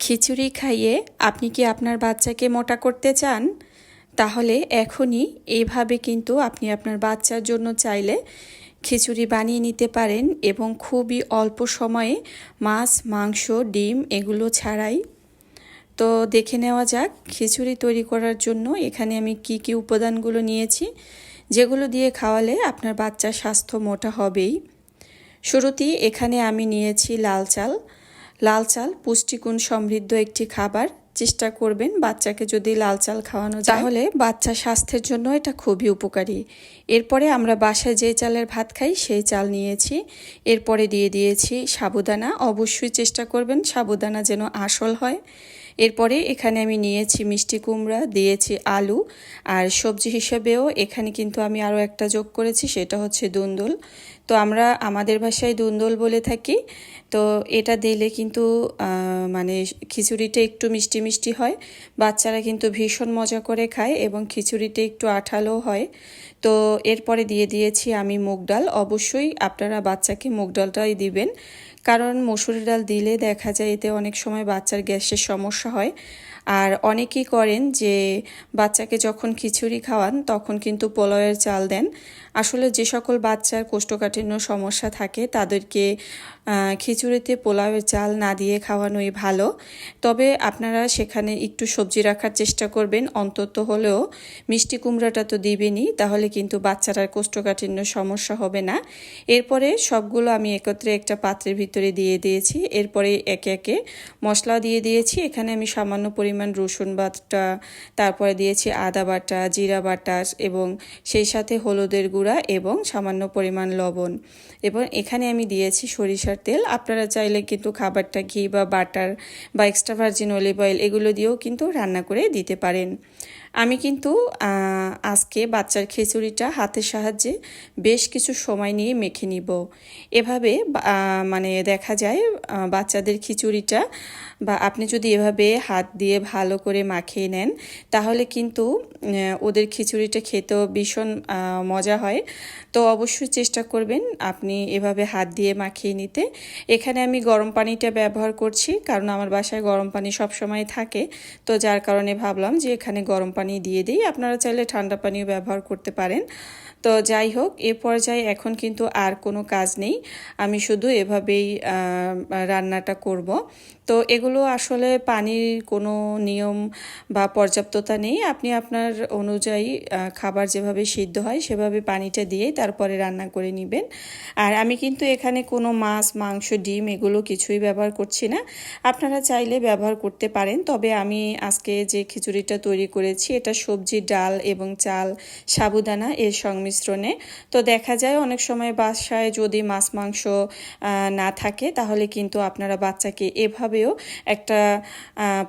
খিচুড়ি খাইয়ে আপনি কি আপনার বাচ্চাকে মোটা করতে চান? তাহলে এখনই এইভাবে কিন্তু আপনি আপনার বাচ্চার জন্য চাইলে খিচুড়ি বানিয়ে নিতে পারেন এবং খুবই অল্প সময়ে মাছ, মাংস, ডিম এগুলো ছাড়াই। তো দেখে নেওয়া যাক খিচুড়ি তৈরি করার জন্য এখানে আমি কি কি উপাদানগুলো নিয়েছি, যেগুলো দিয়ে খাওয়ালে আপনার বাচ্চার স্বাস্থ্য মোটা হবেই। শুরুতেই এখানে আমি নিয়েছি লাল চাল। লাল চাল পুষ্টিগুণ সমৃদ্ধ একটি খাবার। চেষ্টা করবেন বাচ্চাকে যদি লাল চাল খাওয়ানো যায় তাহলে বাচ্চা স্বাস্থ্যের জন্য এটা খুবই উপকারী। এরপরে আমরা বাসায় যে চালের ভাত খাই সেই চাল নিয়েছি। এরপরে দিয়ে দিয়েছি সাবুদানা। অবশ্যই চেষ্টা করবেন সাবুদানা যেন আসল হয়। এরপরে এখানে আমি নিয়েছি মিষ্টি কুমড়া, দিয়েছি আলু, আর সবজি হিসেবেও এখানে কিন্তু আমি আরও একটা যোগ করেছি, সেটা হচ্ছে দুন্দুল। তো আমরা আমাদের ভাষায় দুন্দুল বলে থাকি। তো এটা দিলে কিন্তু মানে খিচুড়িটা একটু মিষ্টি মিষ্টি হয়, বাচ্চারা কিন্তু ভীষণ মজা করে খায় এবং খিচুড়িটা একটু আঠালো হয়। তো এরপরে দিয়ে দিয়েছি আমি মুগ ডাল। অবশ্যই আপনারা বাচ্চাকে মুগ ডালটাই দিবেন, কারণ মসুর ডাল দিলে দেখা যায় এতে অনেক সময় বাচ্চার গ্যাসের সমস্যা হয়। আর অনেকেই করেন যে বাচ্চাকে যখন খিচুড়ি খাওয়ান তখন কিন্তু পোলাওয়ের চাল দেন। আসলে যে সকল বাচ্চার কোষ্ঠকাঠিন্য সমস্যা থাকে তাদেরকে খিচুড়িতে পোলাওয়ের চাল না দিয়ে খাওয়ানোই ভালো। তবে আপনারা সেখানে একটু সবজি রাখার চেষ্টা করবেন, অন্তত হলেও মিষ্টি কুমড়াটা তো দিবেনই, তাহলে কিন্তু বাচ্চারা কোষ্ঠকাঠিন্য সমস্যা হবে না। এরপরে সবগুলো আমি একত্রে একটা পাত্রের ভিতরে দিয়ে দিয়েছি। এরপরে একে একে মশলা দিয়ে দিয়েছি। এখানে আমি সামান্য পরিমাণ রসুন বাটা, তারপরে দিয়েছি আদা বাটা, জিরা বাটা এবং সেই সাথে হলুদের গুঁড়া এবং সামান্য পরিমাণ লবণ, এবং এখানে আমি দিয়েছি সরিষার তেল। আপনারা চাইলে কিন্তু খাবারটা ঘি বা বাটার বা এক্সট্রা ভার্জিন অলিভ অয়েল এগুলো দিয়েও কিন্তু রান্না করে দিতে পারেন। আমি কিন্তু আজকে বাচ্চার খিচুড়িটা হাতের সাহায্যে বেশ কিছু সময় নিয়ে মেখে নিব। এভাবে মানে দেখা যায় বাচ্চাদের খিচুড়িটা বা আপনি যদি এভাবে হাত দিয়ে ভালো করে মাখিয়ে নেন তাহলে কিন্তু ওদের খিচুড়িটা খেতেও ভীষণ মজা হয়। তো অবশ্যই চেষ্টা করবেন আপনি এভাবে হাত দিয়ে মাখিয়ে নিতে। এখানে আমি গরম পানিটা ব্যবহার করছি, কারণ আমার বাসায় গরম পানি সবসময় থাকে। তো যার কারণে ভাবলাম যে এখানে গরম পানি দিয়ে দিই। আপনারা চাইলে ঠান্ডা পানিও ব্যবহার করতে পারেন। তো যাই হোক, এ পর্যায়ে এখন কিন্তু আর কোনো কাজ নেই, আমি শুধু এভাবেই রান্নাটা করব। তো এগুলো আসলে পানির কোনো নিয়ম বা পর্যাপ্ততা নেই, আপনি আপনার অনুযায়ী খাবার যেভাবে সিদ্ধ হয় সেভাবে পানিটা দিয়ে তারপরে রান্না করে নেবেন। আর আমি কিন্তু এখানে কোনো মাছ, মাংস, ডিম এগুলো কিছুই ব্যবহার করছি না। আপনারা চাইলে ব্যবহার করতে পারেন, তবে আমি আজকে যে খিচুড়িটা তৈরি করেছি এটা সবজি, ডাল এবং চাল, সাবুদানা এর সংমিশ্রণে। তো দেখা যায় অনেক সময় বাসায় যদি মাছ, মাংস না থাকে তাহলে কিন্তু আপনারা বাচ্চাকে এভাবেও একটা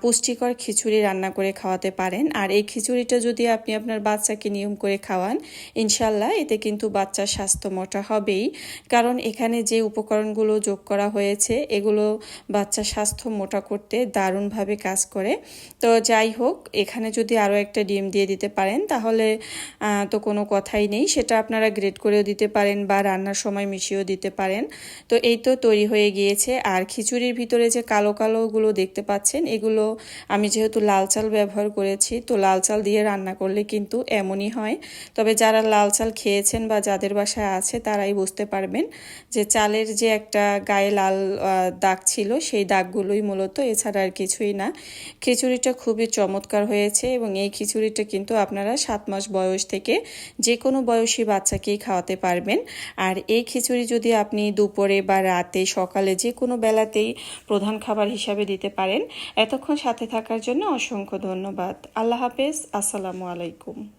পুষ্টিকর খিচুড়ি রান্না করে খাওয়াতে পারেন। আর এই খিচুড়িটা যদি আপনি আপনার বাচ্চাকে নিয়ম করে খাওয়ান, ইনশাল্লাহ এতে কিন্তু বাচ্চার স্বাস্থ্য মোটা হবেই, কারণ এখানে যে উপকরণগুলো যোগ করা হয়েছে এগুলো বাচ্চার স্বাস্থ্য মোটা করতে দারুণভাবে কাজ করে। তো যাই হোক, এখানে যদি আরও একটা ডিম দিয়ে দিতে পারেন তাহলে তো কোনো কথাই নেই, সেটা আপনারা গ্রেট করেও দিতে পারেন বা রান্নার সময় মিশিয়েও দিতে পারেন। তো এই তো তৈরি হয়ে গিয়েছে। আর খিচুড়ির ভিতরে যে কালো কালোগুলো দেখতে পাচ্ছেন এগুলো আমি যেহেতু লাল চাল ব্যবহার করেছি, তো লাল চাল দিয়ে রান্না করলে কিন্তু এমনই হয়। তবে যারা লাল চাল খেয়েছেন বা যাদের বাসায় আছে তারাই বুঝতে পারবেন যে চালের যে একটা গায়ে লাল দাগ ছিল সেই দাগগুলোই মূলত, এছাড়া আর কিছুই না। খিচুড়িটা খুবই চমৎকার হয়েছে এবং এই খিচুড়িটা কিন্তু আপনারা 7 মাস বয়স থেকে যে কোনো বয়সী বাচ্চাকেই খাওয়াতে পারবেন। আর এই খিচুড়ি যদি আপনি দুপুরে বা রাতে, সকালে যে কোনো বেলাতেই প্রধান খাবার হিসাবে দিতে পারেন। এতক্ষণ সাথে থাকার জন্য অসংখ্য ধন্যবাদ। আল্লাহ হাফেজ। আসসালামু আলাইকুম।